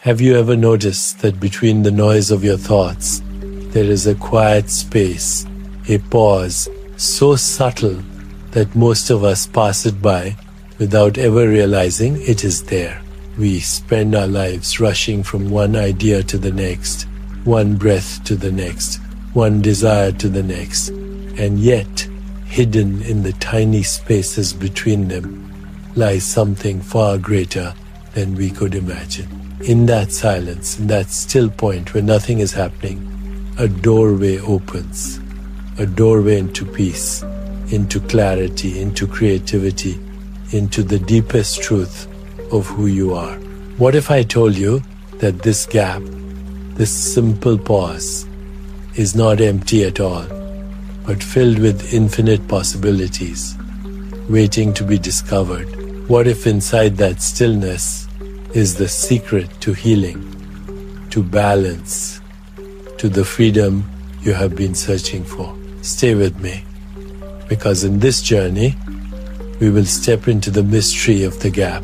Have you ever noticed that between the noise of your thoughts, there is a quiet space, a pause, so subtle that most of us pass it by without ever realizing it is there? We spend our lives rushing from one idea to the next, one breath to the next, one desire to the next, and yet, hidden in the tiny spaces between them, lies something far greater than we could imagine. In that silence, in that still point where nothing is happening, a doorway opens, a doorway into peace, into clarity, into creativity, into the deepest truth of who you are. What if I told you that this gap, this simple pause, is not empty at all, but filled with infinite possibilities, waiting to be discovered? What if inside that stillness is the secret to healing, to balance, to the freedom you have been searching for? Stay with me, because in this journey, we will step into the mystery of the gap,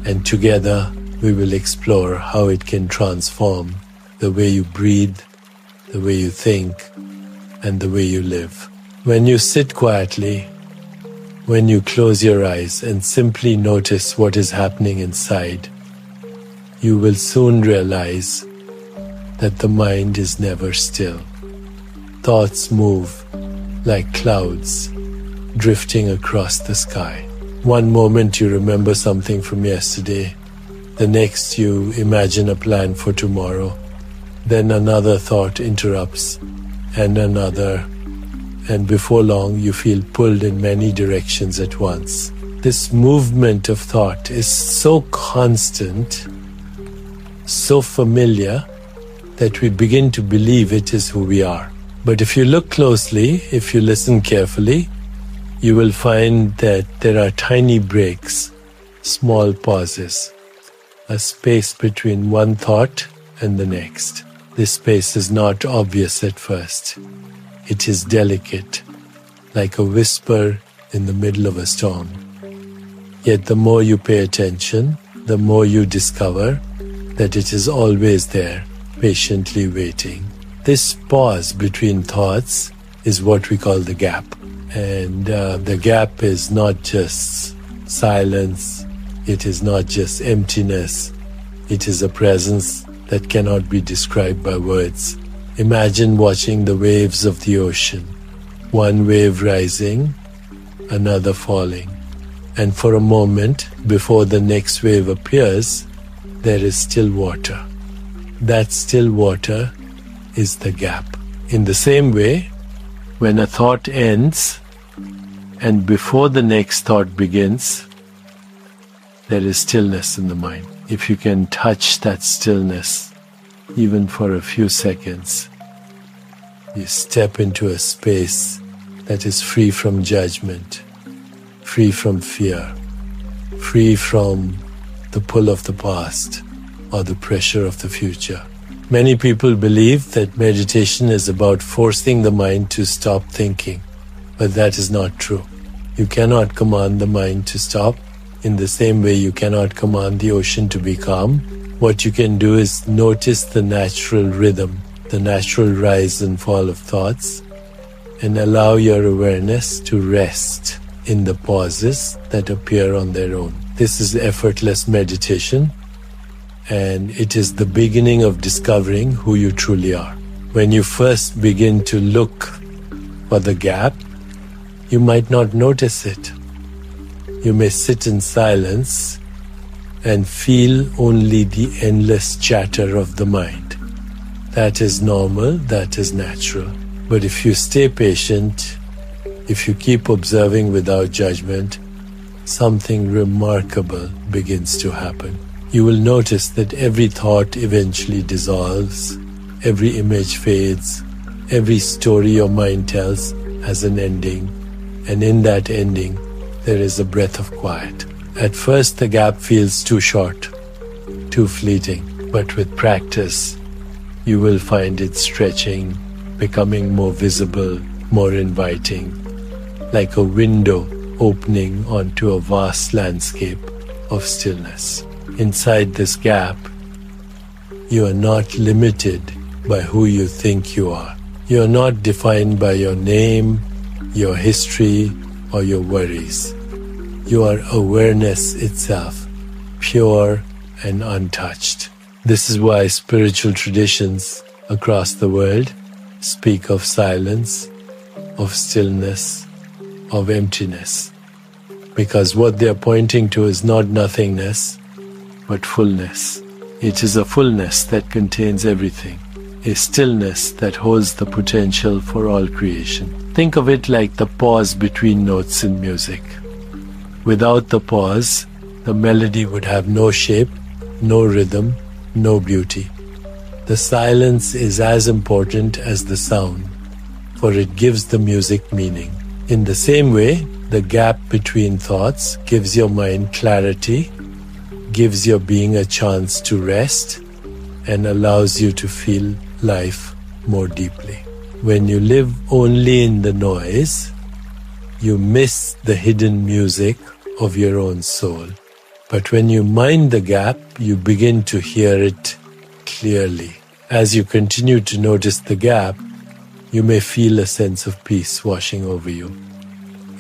and together we will explore how it can transform the way you breathe, the way you think, and the way you live. When you sit quietly, when you close your eyes and simply notice what is happening inside, you will soon realize that the mind is never still. Thoughts move like clouds drifting across the sky. One moment you remember something from yesterday, the next you imagine a plan for tomorrow, then another thought interrupts, and another, and before long you feel pulled in many directions at once. This movement of thought is so constant, so familiar, that we begin to believe it is who we are. But if you look closely, if you listen carefully, you will find that there are tiny breaks, small pauses, a space between one thought and the next. This space is not obvious at first. It is delicate, like a whisper in the middle of a storm. Yet the more you pay attention, the more you discover that it is always there, patiently waiting. This pause between thoughts is what we call the gap. And the gap is not just silence, it is not just emptiness, it is a presence that cannot be described by words. Imagine watching the waves of the ocean, one wave rising, another falling. And for a moment, before the next wave appears, there is still water. That still water is the gap. In the same way, when a thought ends, and before the next thought begins, there is stillness in the mind. If you can touch that stillness, even for a few seconds, you step into a space that is free from judgment, free from fear, free from the pull of the past or the pressure of the future. Many people believe that meditation is about forcing the mind to stop thinking, but that is not true. You cannot command the mind to stop in the same way you cannot command the ocean to be calm. What you can do is notice the natural rhythm, the natural rise and fall of thoughts, and allow your awareness to rest in the pauses that appear on their own. This is effortless meditation, and it is the beginning of discovering who you truly are. When you first begin to look for the gap, you might not notice it. You may sit in silence and feel only the endless chatter of the mind. That is normal, that is natural. But if you stay patient, if you keep observing without judgment, something remarkable begins to happen. You will notice that every thought eventually dissolves, every image fades, every story your mind tells has an ending, and in that ending, there is a breath of quiet. At first, the gap feels too short, too fleeting, but with practice, you will find it stretching, becoming more visible, more inviting, like a window opening onto a vast landscape of stillness. Inside this gap, You are not limited by who you think you are. You are not defined by your name, your history, or your worries. You are awareness itself, pure and untouched. This is why spiritual traditions across the world speak of silence, of stillness, of emptiness. Because what they are pointing to is not nothingness, but fullness. It is a fullness that contains everything, a stillness that holds the potential for all creation. Think of it like the pause between notes in music. Without the pause, the melody would have no shape, no rhythm, no beauty. The silence is as important as the sound, for it gives the music meaning. In the same way, the gap between thoughts gives your mind clarity, gives your being a chance to rest, and allows you to feel life more deeply. When you live only in the noise, you miss the hidden music of your own soul. But when you mind the gap, you begin to hear it clearly. As you continue to notice the gap, you may feel a sense of peace washing over you.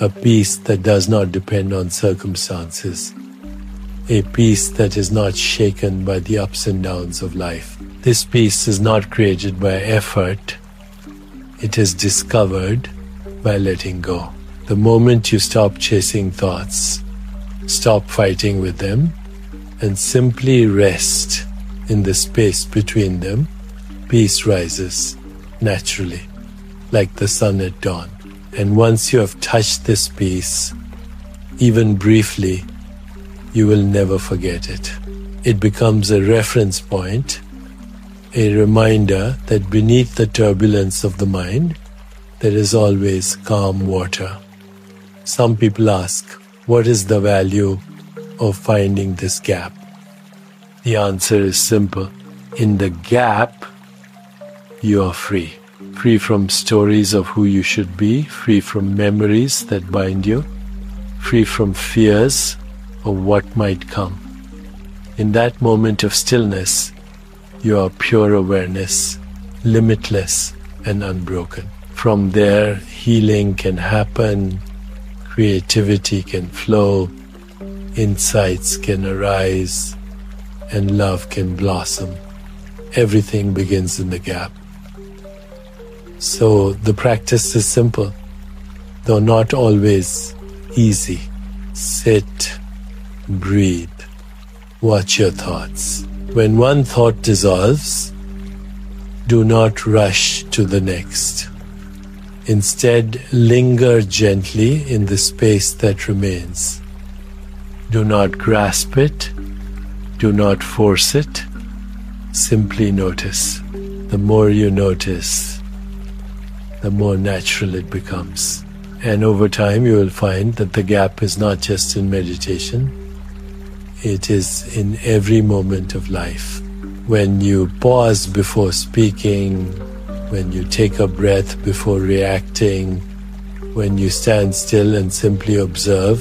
A peace that does not depend on circumstances. A peace that is not shaken by the ups and downs of life. This peace is not created by effort. It is discovered by letting go. The moment you stop chasing thoughts, stop fighting with them, and simply rest in the space between them, peace rises naturally, like the sun at dawn. And once you have touched this peace, even briefly, you will never forget it. It becomes a reference point, a reminder that beneath the turbulence of the mind, there is always calm water. Some people ask, what is the value of finding this gap? The answer is simple. In the gap, you are free. Free from stories of who you should be, free from memories that bind you, free from fears of what might come. In that moment of stillness, you are pure awareness, limitless and unbroken. From there, healing can happen, creativity can flow, insights can arise, and love can blossom. Everything begins in the gap. So the practice is simple, though not always easy. Sit, breathe, watch your thoughts. When one thought dissolves, do not rush to the next. Instead, linger gently in the space that remains. Do not grasp it, do not force it, simply notice. The more you notice, the more natural it becomes. And over time you will find that the gap is not just in meditation, it is in every moment of life. When you pause before speaking, when you take a breath before reacting, when you stand still and simply observe,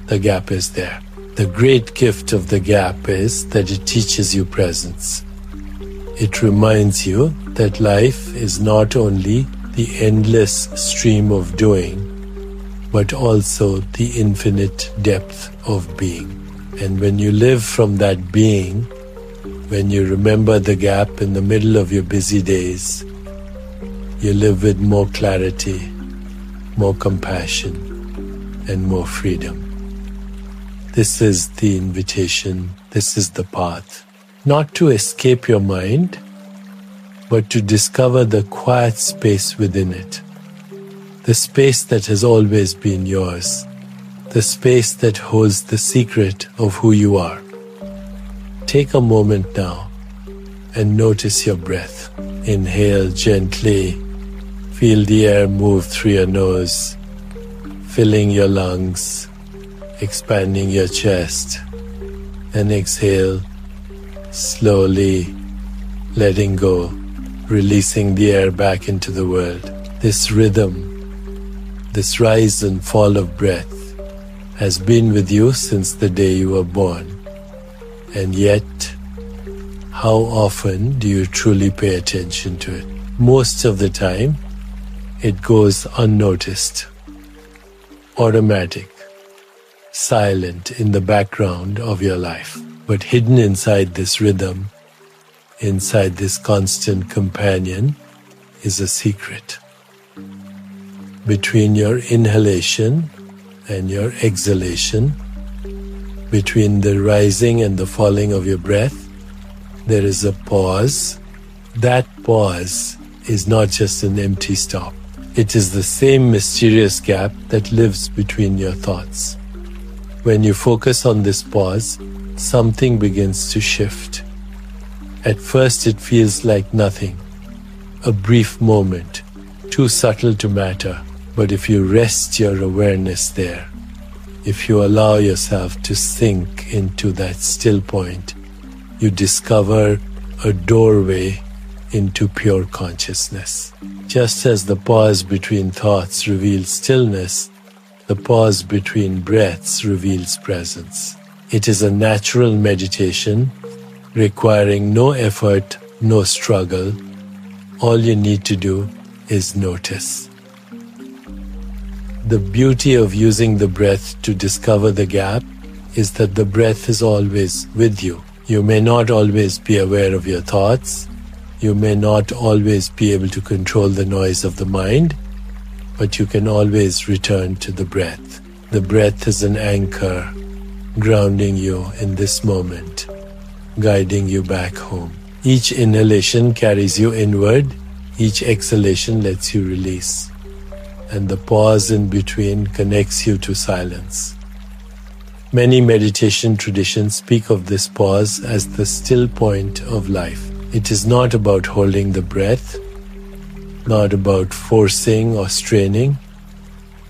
the gap is there. The great gift of the gap is that it teaches you presence. It reminds you that life is not only the endless stream of doing, but also the infinite depth of being. And when you live from that being, when you remember the gap in the middle of your busy days, you live with more clarity, more compassion, and more freedom. This is the invitation, this is the path. Not to escape your mind, but to discover the quiet space within it. The space that has always been yours. The space that holds the secret of who you are. Take a moment now and notice your breath. Inhale gently. Feel the air move through your nose, filling your lungs, expanding your chest. And exhale slowly, letting go, releasing the air back into the world. This rhythm, this rise and fall of breath has been with you since the day you were born. And yet, how often do you truly pay attention to it? Most of the time, it goes unnoticed, automatic, silent in the background of your life. But hidden inside this rhythm, inside this constant companion, is a secret. Between your inhalation and your exhalation, between the rising and the falling of your breath, there is a pause. That pause is not just an empty stop. It is the same mysterious gap that lives between your thoughts. When you focus on this pause, something begins to shift. At first it feels like nothing, a brief moment, too subtle to matter. But if you rest your awareness there, if you allow yourself to sink into that still point, you discover a doorway into pure consciousness. Just as the pause between thoughts reveals stillness, the pause between breaths reveals presence. It is a natural meditation requiring no effort, no struggle. All you need to do is notice. The beauty of using the breath to discover the gap is that the breath is always with you. You may not always be aware of your thoughts. You may not always be able to control the noise of the mind, but you can always return to the breath. The breath is an anchor, grounding you in this moment, guiding you back home. Each inhalation carries you inward. Each exhalation lets you release. And the pause in between connects you to silence. Many meditation traditions speak of this pause as the still point of life. It is not about holding the breath, not about forcing or straining,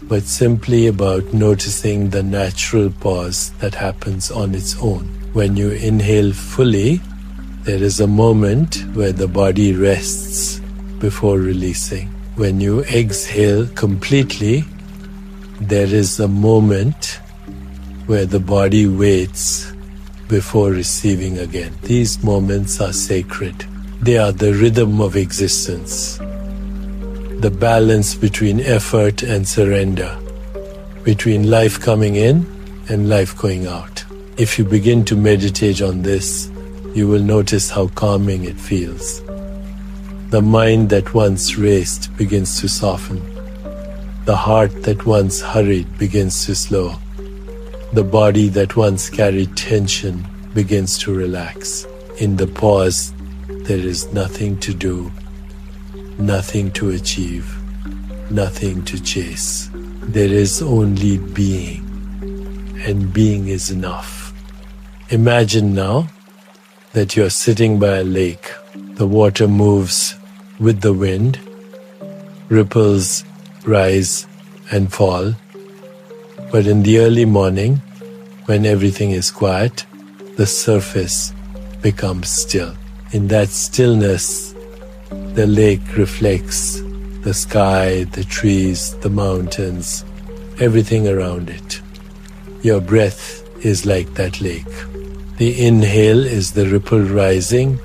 but simply about noticing the natural pause that happens on its own. When you inhale fully, there is a moment where the body rests before releasing. When you exhale completely, there is a moment where the body waits before receiving again. These moments are sacred. They are the rhythm of existence, the balance between effort and surrender, between life coming in and life going out. If you begin to meditate on this, you will notice how calming it feels. The mind that once raced begins to soften. The heart that once hurried begins to slow. The body that once carried tension begins to relax. In the pause, there is nothing to do, nothing to achieve, nothing to chase. There is only being, and being is enough. Imagine now that you're sitting by a lake. The water moves with the wind, ripples rise and fall. But in the early morning, when everything is quiet, the surface becomes still. In that stillness, the lake reflects the sky, the trees, the mountains, everything around it. Your breath is like that lake. The inhale is the ripple rising,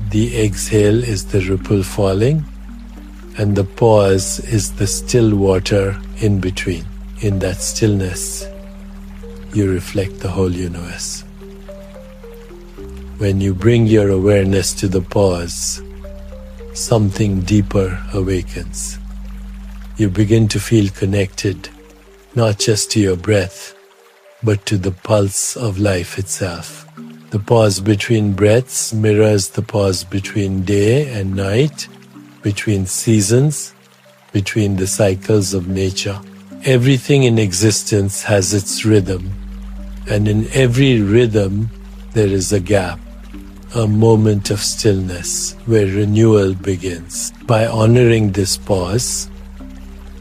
the exhale is the ripple falling, and the pause is the still water in between. In that stillness, you reflect the whole universe. When you bring your awareness to the pause, something deeper awakens. You begin to feel connected, not just to your breath, but to the pulse of life itself. The pause between breaths mirrors the pause between day and night, between seasons, between the cycles of nature. Everything in existence has its rhythm, and in every rhythm there is a gap, a moment of stillness where renewal begins. By honoring this pause,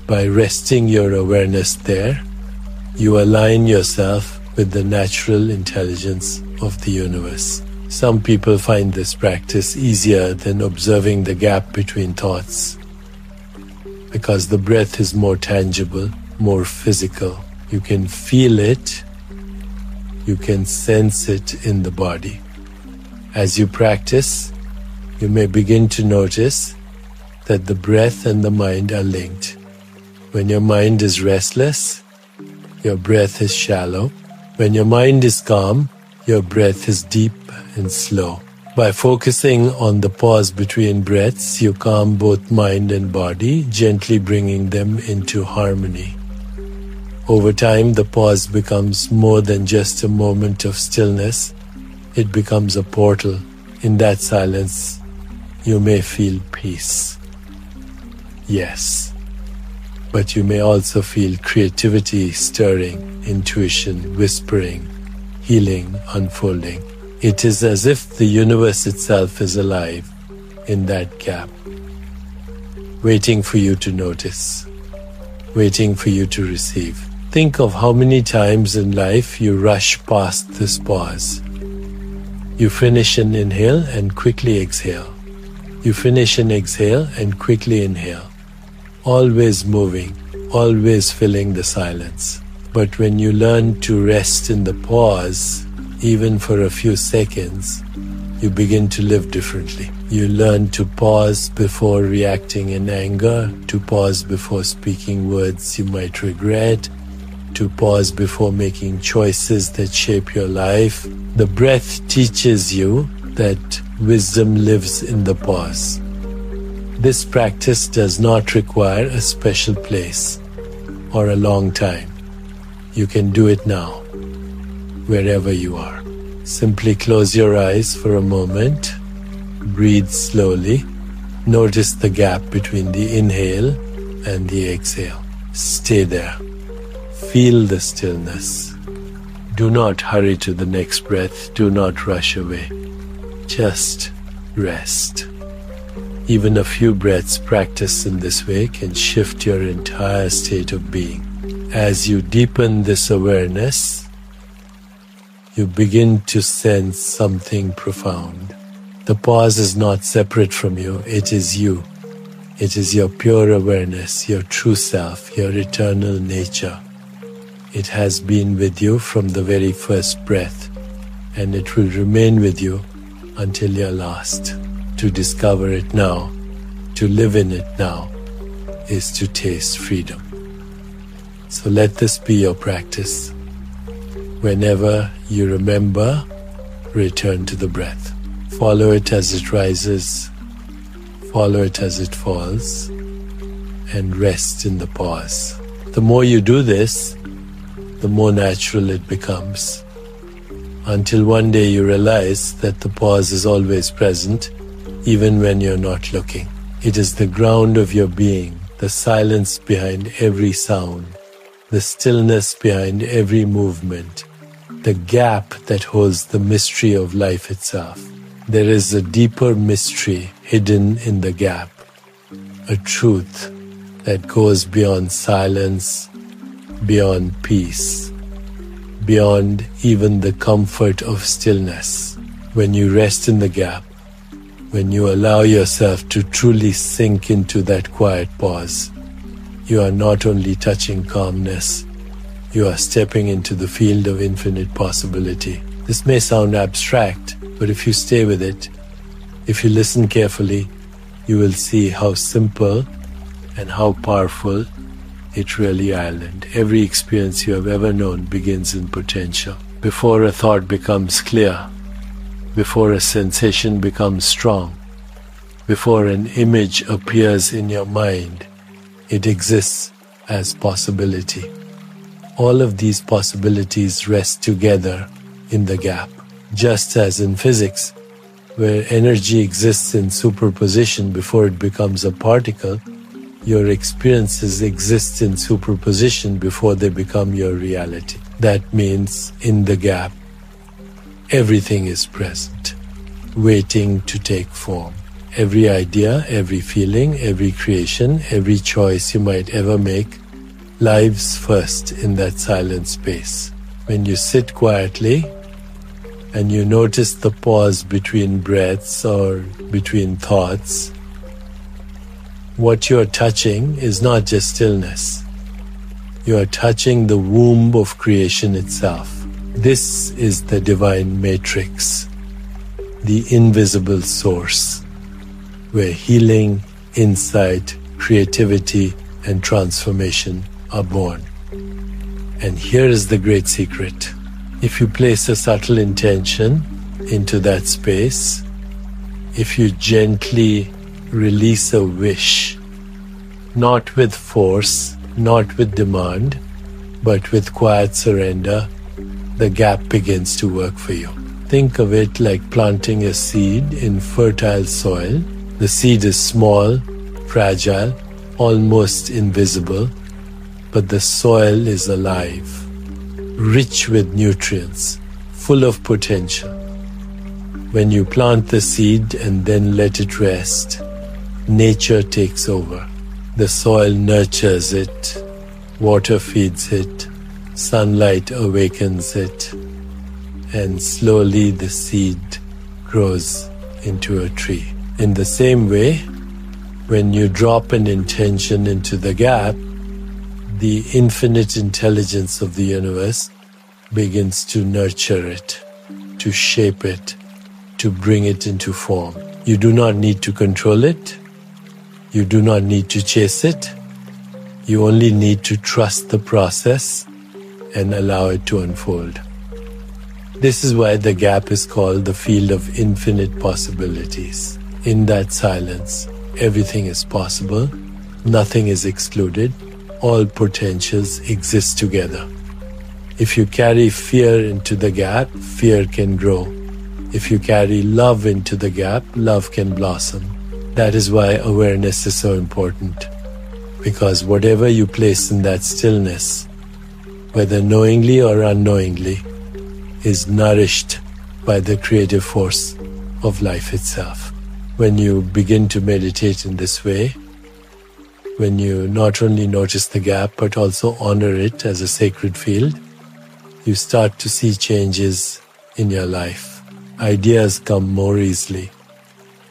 by resting your awareness there, you align yourself with the natural intelligence of the universe. Some people find this practice easier than observing the gap between thoughts, because the breath is more tangible, more physical. You can feel it, you can sense it in the body. As you practice, you may begin to notice that the breath and the mind are linked. When your mind is restless, your breath is shallow. When your mind is calm, your breath is deep and slow. By focusing on the pause between breaths, you calm both mind and body, gently bringing them into harmony. Over time, the pause becomes more than just a moment of stillness. It becomes a portal. In that silence, you may feel peace. Yes. But you may also feel creativity stirring, intuition whispering, healing unfolding. It is as if the universe itself is alive in that gap, waiting for you to notice, waiting for you to receive. Think of how many times in life you rush past this pause. You finish an inhale and quickly exhale. You finish an exhale and quickly inhale. Always moving, always filling the silence. But when you learn to rest in the pause, even for a few seconds, you begin to live differently. You learn to pause before reacting in anger, to pause before speaking words you might regret, to pause before making choices that shape your life. The breath teaches you that wisdom lives in the pause. This practice does not require a special place or a long time. You can do it now, wherever you are. Simply close your eyes for a moment. Breathe slowly. Notice the gap between the inhale and the exhale. Stay there. Feel the stillness. Do not hurry to the next breath. Do not rush away. Just rest. Even a few breaths practiced in this way can shift your entire state of being. As you deepen this awareness, you begin to sense something profound. The pause is not separate from you, it is you. It is your pure awareness, your true self, your eternal nature. It has been with you from the very first breath, and it will remain with you until your last. To discover it now, to live in it now, is to taste freedom. So let this be your practice. Whenever you remember, return to the breath. Follow it as it rises, follow it as it falls, and rest in the pause. The more you do this, the more natural it becomes, until one day you realize that the pause is always present, even when you're not looking. It is the ground of your being, the silence behind every sound, the stillness behind every movement, the gap that holds the mystery of life itself. There is a deeper mystery hidden in the gap, a truth that goes beyond silence, beyond peace, beyond even the comfort of stillness. When you rest in the gap, when you allow yourself to truly sink into that quiet pause, you are not only touching calmness, you are stepping into the field of infinite possibility. This may sound abstract, but if you stay with it, if you listen carefully, you will see how simple and how powerful it really is. And every experience you have ever known begins in potential. Before a thought becomes clear, before a sensation becomes strong, before an image appears in your mind, it exists as possibility. All of these possibilities rest together in the gap. Just as in physics, where energy exists in superposition before it becomes a particle, your experiences exist in superposition before they become your reality. That means in the gap, everything is present, waiting to take form. Every idea, every feeling, every creation, every choice you might ever make lives first in that silent space. When you sit quietly and you notice the pause between breaths or between thoughts, what you are touching is not just stillness. You are touching the womb of creation itself. This is the divine matrix. the invisible source, where healing, insight, creativity, and transformation are born. And here is the great secret. If you place a subtle intention into that space, if you gently release a wish, not with force, not with demand, but with quiet surrender, the gap begins to work for you. Think of it like planting a seed in fertile soil. The seed is small, fragile, almost invisible, but the soil is alive, rich with nutrients, full of potential. When you plant the seed and then let it rest, nature takes over. The soil nurtures it, water feeds it, sunlight awakens it, and slowly the seed grows into a tree. In the same way, when you drop an intention into the gap, the infinite intelligence of the universe begins to nurture it, to shape it, to bring it into form. You do not need to control it. You do not need to chase it. You only need to trust the process and allow it to unfold. This is why the gap is called the field of infinite possibilities. In that silence, everything is possible, nothing is excluded, all potentials exist together. If you carry fear into the gap, fear can grow. If you carry love into the gap, love can blossom. That is why awareness is so important. Because whatever you place in that stillness, whether knowingly or unknowingly, is nourished by the creative force of life itself. When you begin to meditate in this way, when you not only notice the gap but also honor it as a sacred field, you start to see changes in your life. Ideas come more easily.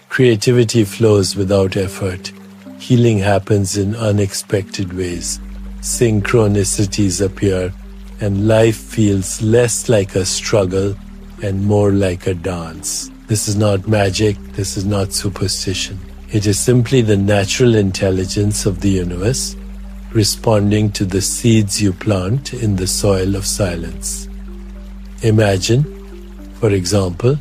Creativity flows without effort. Healing happens in unexpected ways. Synchronicities appear, and life feels less like a struggle and more like a dance. This is not magic, this is not superstition. It is simply the natural intelligence of the universe responding to the seeds you plant in the soil of silence. Imagine, for example,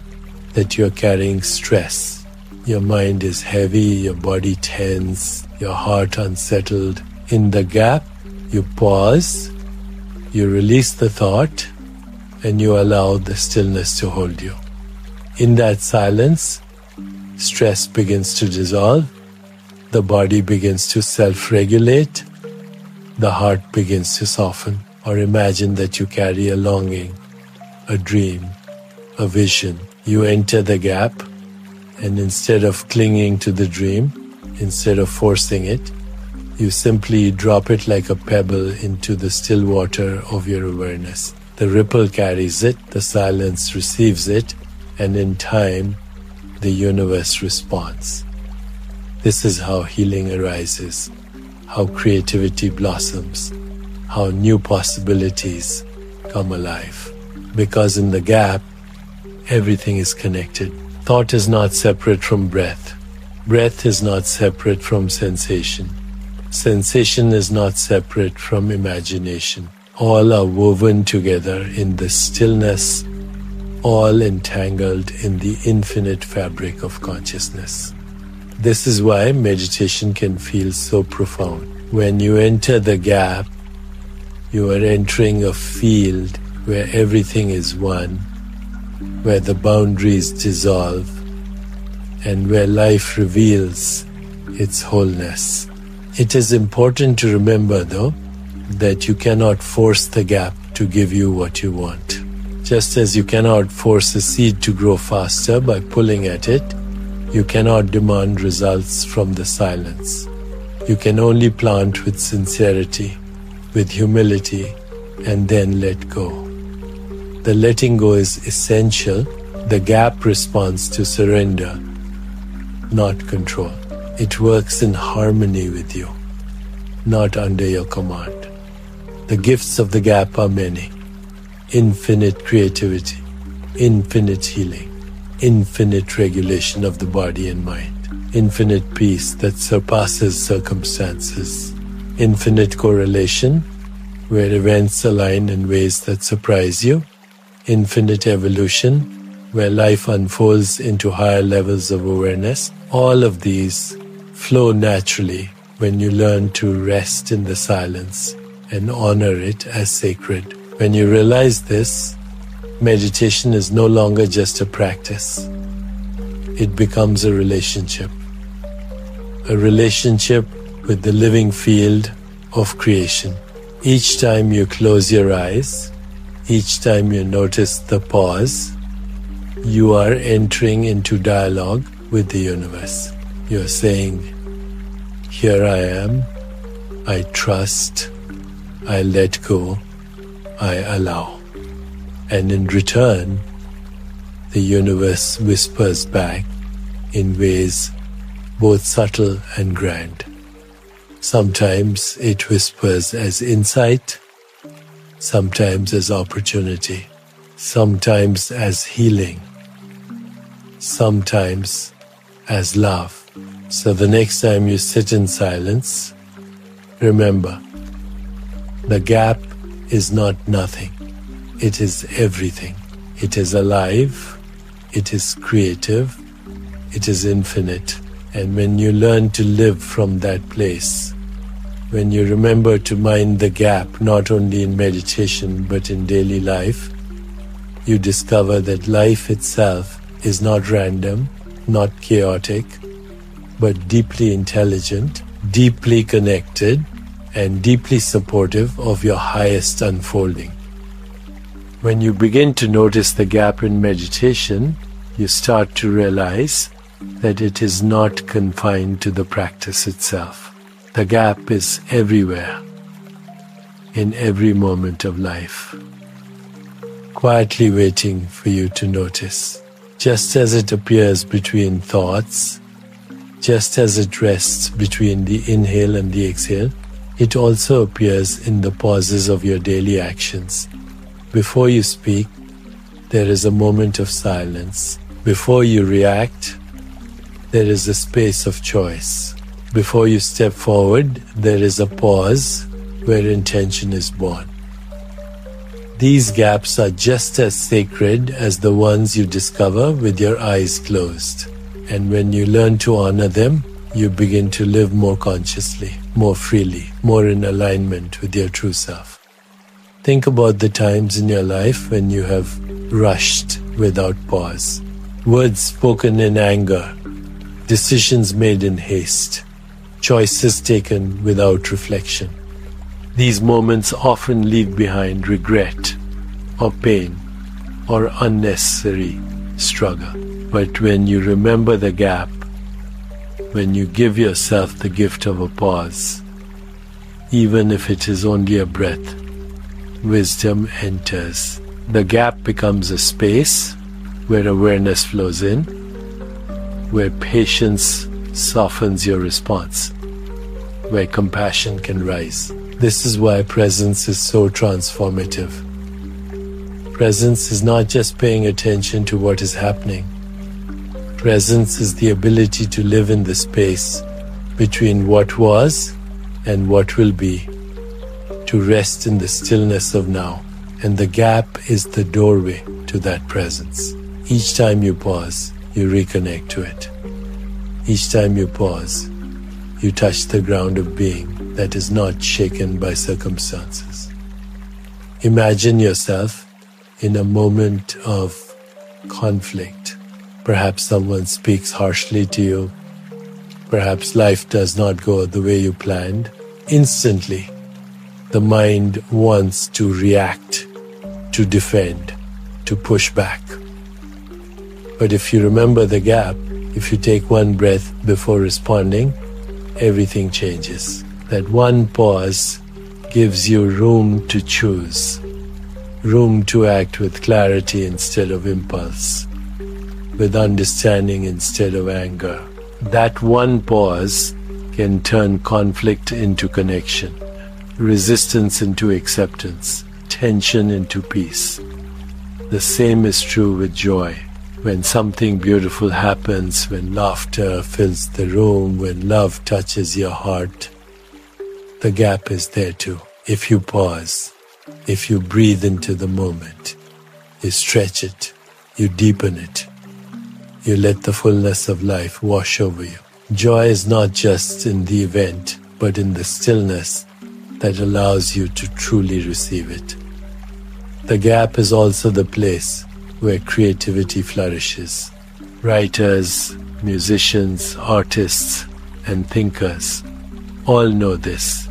that you are carrying stress. Your mind is heavy, your body tense, your heart unsettled. In the gap, you pause, you release the thought, and you allow the stillness to hold you. In that silence, stress begins to dissolve, the body begins to self-regulate, the heart begins to soften. Or imagine that you carry a longing, a dream, a vision. You enter the gap, and instead of clinging to the dream, instead of forcing it, you simply drop it like a pebble into the still water of your awareness. The ripple carries it, the silence receives it, and in time, the universe responds. This is how healing arises, how creativity blossoms, how new possibilities come alive. Because in the gap, everything is connected. Thought is not separate from breath. Breath is not separate from sensation. Sensation is not separate from imagination. All are woven together in the stillness, all entangled in the infinite fabric of consciousness. This is why meditation can feel so profound. When you enter the gap, you are entering a field where everything is one, where the boundaries dissolve, and where life reveals its wholeness. It is important to remember, though, that you cannot force the gap to give you what you want. Just as you cannot force a seed to grow faster by pulling at it, you cannot demand results from the silence. You can only plant with sincerity, with humility, and then let go. The letting go is essential. The gap responds to surrender, not control. It works in harmony with you, not under your command. The gifts of the gap are many. Infinite creativity, infinite healing, infinite regulation of the body and mind, infinite peace that surpasses circumstances, infinite correlation where events align in ways that surprise you, infinite evolution where life unfolds into higher levels of awareness. All of these flow naturally when you learn to rest in the silence and honor it as sacred. When you realize this, meditation is no longer just a practice. It becomes a relationship with the living field of creation. Each time you close your eyes, each time you notice the pause, you are entering into dialogue with the universe. You're saying, here I am, I trust, I let go, I allow. And in return, the universe whispers back in ways both subtle and grand. Sometimes it whispers as insight, sometimes as opportunity, sometimes as healing, sometimes as love. So the next time you sit in silence, remember, the gap is not nothing. It is everything. It is alive, it is creative, it is infinite. And when you learn to live from that place, when you remember to mind the gap not only in meditation but in daily life, you discover that life itself is not random, not chaotic, but deeply intelligent, deeply connected, and deeply supportive of your highest unfolding. When you begin to notice the gap in meditation, you start to realize that it is not confined to the practice itself. The gap is everywhere, in every moment of life, quietly waiting for you to notice. Just as it appears between thoughts, just as it rests between the inhale and the exhale, it also appears in the pauses of your daily actions. Before you speak, there is a moment of silence. Before you react, there is a space of choice. Before you step forward, there is a pause where intention is born. These gaps are just as sacred as the ones you discover with your eyes closed. And when you learn to honor them, you begin to live more consciously, more freely, more in alignment with your true self. Think about the times in your life when you have rushed without pause. Words spoken in anger, decisions made in haste, choices taken without reflection. These moments often leave behind regret or pain or unnecessary struggle. But when you remember the gap, when you give yourself the gift of a pause, even if it is only a breath, wisdom enters. The gap becomes a space where awareness flows in, where patience softens your response, where compassion can rise. This is why presence is so transformative. Presence is not just paying attention to what is happening. Presence is the ability to live in the space between what was and what will be, to rest in the stillness of now. And the gap is the doorway to that presence. Each time you pause, you reconnect to it. Each time you pause, you touch the ground of being that is not shaken by circumstances. Imagine yourself in a moment of conflict. Perhaps someone speaks harshly to you. Perhaps life does not go the way you planned. Instantly, the mind wants to react, to defend, to push back. But if you remember the gap, if you take one breath before responding, everything changes. That one pause gives you room to choose, room to act with clarity instead of impulse, with understanding instead of anger. That one pause can turn conflict into connection, resistance into acceptance, tension into peace. The same is true with joy. When something beautiful happens, when laughter fills the room, when love touches your heart, the gap is there too. If you pause, if you breathe into the moment, you stretch it, you deepen it, you let the fullness of life wash over you. Joy is not just in the event, but in the stillness that allows you to truly receive it. The gap is also the place where creativity flourishes. Writers, musicians, artists, and thinkers all know this,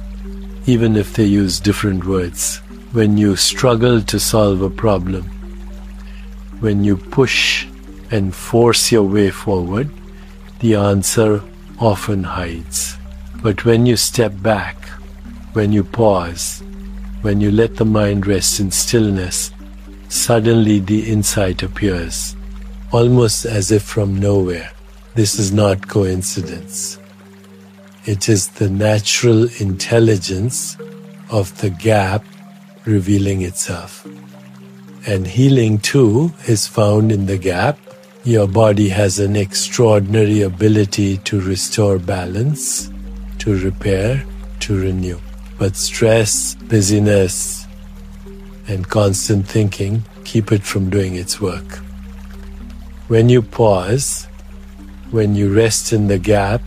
even if they use different words. When you struggle to solve a problem, when you push and force your way forward, the answer often hides. But when you step back, when you pause, when you let the mind rest in stillness, suddenly the insight appears, almost as if from nowhere. This is not coincidence. It is the natural intelligence of the gap revealing itself. And healing too is found in the gap. Your body has an extraordinary ability to restore balance, to repair, to renew. But stress, busyness, and constant thinking keep it from doing its work. When you pause, when you rest in the gap,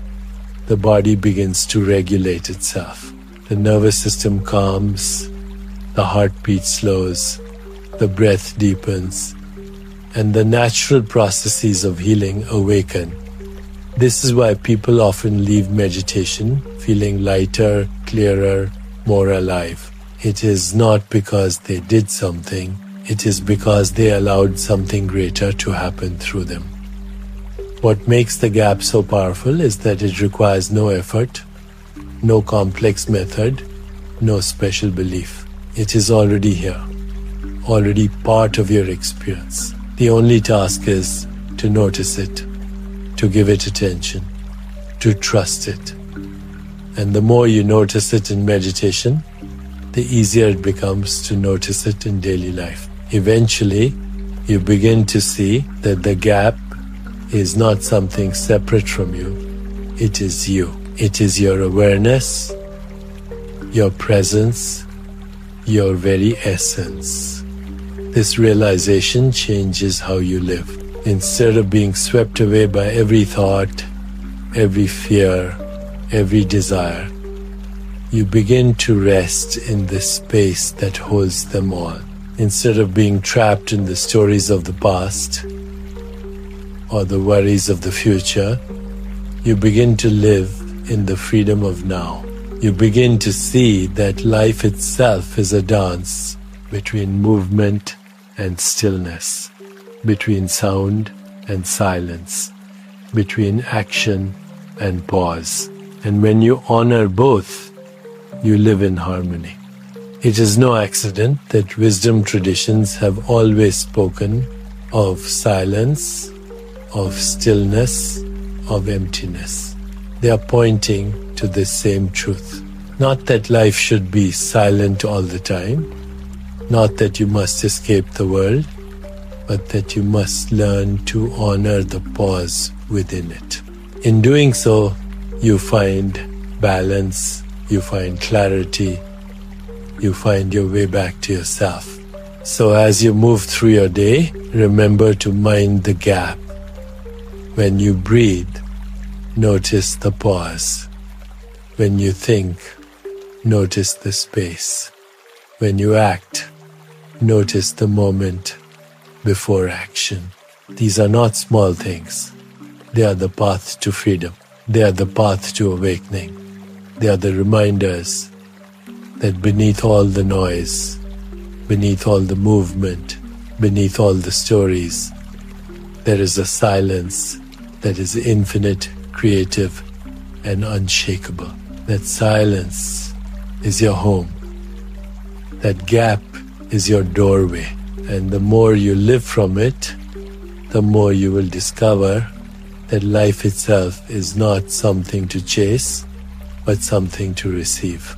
the body begins to regulate itself. The nervous system calms, the heartbeat slows, the breath deepens, and the natural processes of healing awaken. This is why people often leave meditation feeling lighter, clearer, more alive. It is not because they did something, it is because they allowed something greater to happen through them. What makes the gap so powerful is that it requires no effort, no complex method, no special belief. It is already here, already part of your experience. The only task is to notice it, to give it attention, to trust it. And the more you notice it in meditation, the easier it becomes to notice it in daily life. Eventually, you begin to see that the gap is not something separate from you. It is you. It is your awareness, your presence, your very essence. This realization changes how you live. Instead of being swept away by every thought, every fear, every desire, you begin to rest in the space that holds them all. Instead of being trapped in the stories of the past or the worries of the future, you begin to live in the freedom of now. You begin to see that life itself is a dance between movement and stillness, between sound and silence, between action and pause. And when you honor both, you live in harmony. It is no accident that wisdom traditions have always spoken of silence, of stillness, of emptiness. They are pointing to the same truth. Not that life should be silent all the time, not that you must escape the world, but that you must learn to honor the pause within it. In doing so, you find balance, you find clarity, you find your way back to yourself. So as you move through your day, remember to mind the gap. When you breathe, notice the pause. When you think, notice the space. When you act, notice the moment before action. These are not small things. They are the path to freedom. They are the path to awakening. They are the reminders that beneath all the noise, beneath all the movement, beneath all the stories, there is a silence that is infinite, creative, and unshakable. That silence is your home. That gap is your doorway. And the more you live from it, the more you will discover that life itself is not something to chase, but something to receive.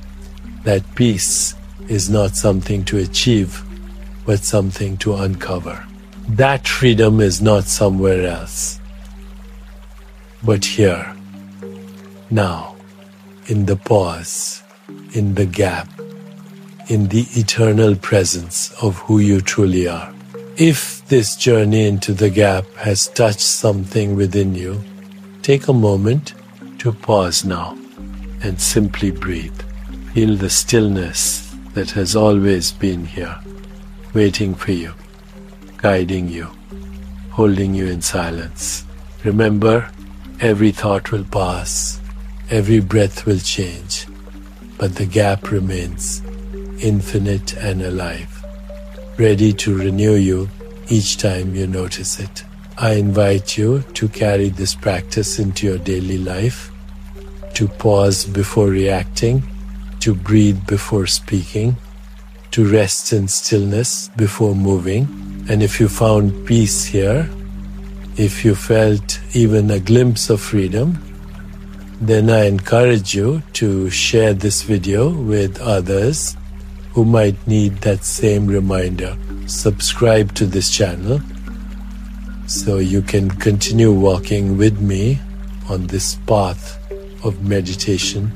That peace is not something to achieve, but something to uncover. That freedom is not somewhere else, but here, now, in the pause, in the gap, in the eternal presence of who you truly are. If this journey into the gap has touched something within you, take a moment to pause now and simply breathe. Feel the stillness that has always been here, waiting for you, guiding you, holding you in silence. Remember, every thought will pass, every breath will change, but the gap remains infinite and alive, ready to renew you each time you notice it. I invite you to carry this practice into your daily life, to pause before reacting, to breathe before speaking, to rest in stillness before moving. And if you found peace here, if you felt even a glimpse of freedom, then I encourage you to share this video with others who might need that same reminder. Subscribe to this channel so you can continue walking with me on this path of meditation